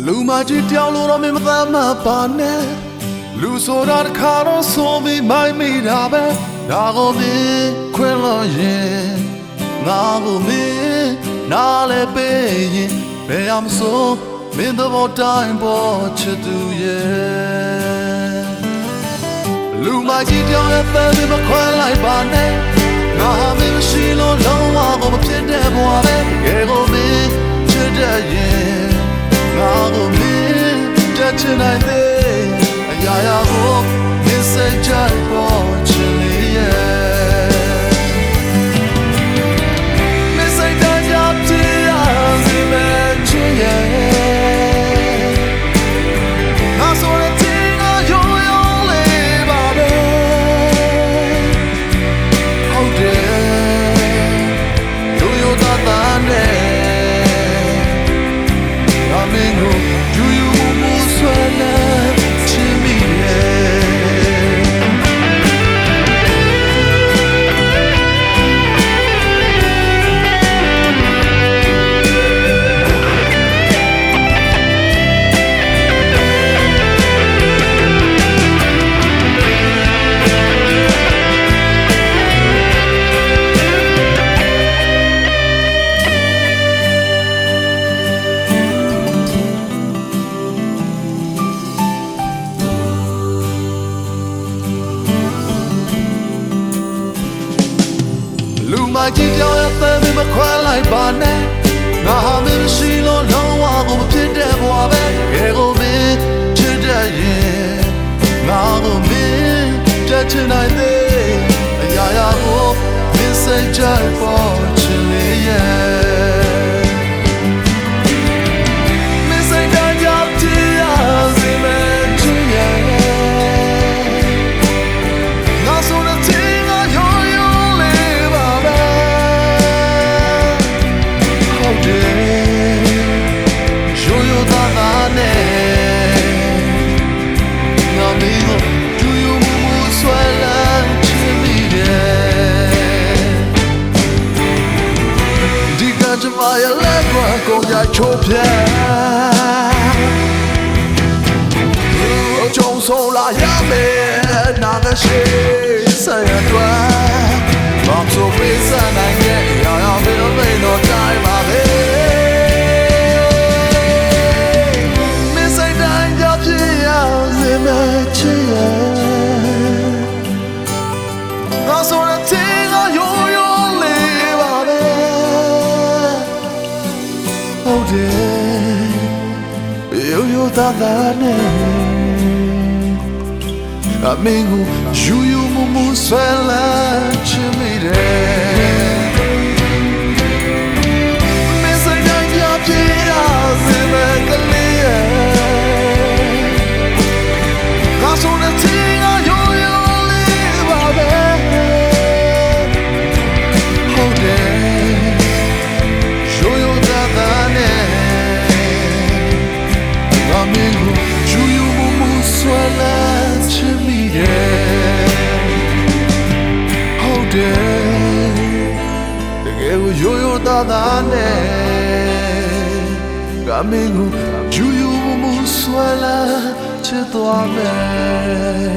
လူမကြီးတောင်းလို့တော့မင်းမသားမပါနဲ့လူဆိုတာတစ်ခါတော့ဆိုပြီးမိုက်မိတာပဲဒါကိုမင်းခွင့်လို့ရင်ငါကိုမင်းနားလဲပေးရင်ဘယ်အောင်ဆိုမင်းတို့တိုင်းပေါ်ချစ်သူရဲ့လူမကြီးတောင်းရဲ့ပဲမခွင့်လိုက်ပါနဲ့ငါမင်းရှိလို့လုံးဝကိုမဖြစ်တဲ့ဘဝပဲငယ်ကိုမင်းချစ်တဲ့ရင်ငါကိုမင်းတတ်ချင်နိုင်တဲ့အရာရာကိုမင်းစိတ်ချပေါ်ချင်လေရဲ့မင်းစိတ်တကြပြရစီမဲ့ချင်ရဲ့ငါဆိုတဲ့တင်ကရိုးရိုးလေးပါပဲဟုတ်တယ်ရိုးရိုးသားသားနဲ့မင်းကိုယူယူမှုဆွဲလဲချင်မိရဲ့လူမကြီးတောင်းရဲ့ပဲမခွဲလိုက်ပါနဲ့ငါဟာမင်းရှိလို့လုံးဝကိုမဖြစ်တဲ့ဘဝပဲငယ်ကိုမင်းချစ်တဲ့ရင်ငါကိုမင်းတတ်ချင်နိုင်တဲ့အရာရာကိုမင်းစိတ်ချပေါ်ချင်လေရဲ့မင်းစိတ်တကြပြရစီမဲ့ချင်ရဲ့ငါဆိုတဲ့တင်ကရိုးရိုးလေးပါပဲဟုတ်တယ်ရိုးရိုးသားသားနဲ့ငါမင်းကိုယူယူမှုဆွဲလန်းချင်မိတယ်ဒီကကြမရလက်ကွာကိုရချိုးပြကြုံဆုံးလာရမယ်နာကရှိဆက်ရတော့ဘာလို့ပေးစနိုင်ရဲ့ရာရာမင်းတို့တော့တိုင်းပါပဲမင်းစိတ်တိုင်းကြဖြစ်ရစေမဲ့ချစ်ရဲ့ငါဆိုတဲ့တင်ကရိုးရိုးလေးပါပဲဟုတ်တယ်ရိုးရိုးသားသားနဲ့အမင်းကိုယူယူမှုဆွဲလာချင်မိတယ်မင်းစိတ်တိုင်းကြပြရစေမဲ့ကလေးရဲ့ငါဆိုတဲ့တင်ကရိုးရိုးလေးပါပဲဟုတ်တယ်ရိုးရိုးသားသားနဲ့အမင်းကိုယူယူမှုဆွဲလာချင်မိတယ်ဟုတ်တယ်တကယ်ကိုရိုးရိုးသားသားနဲ့ကမင်းကိုယူယူမှုဆွဲလာချစ်သွားမယ်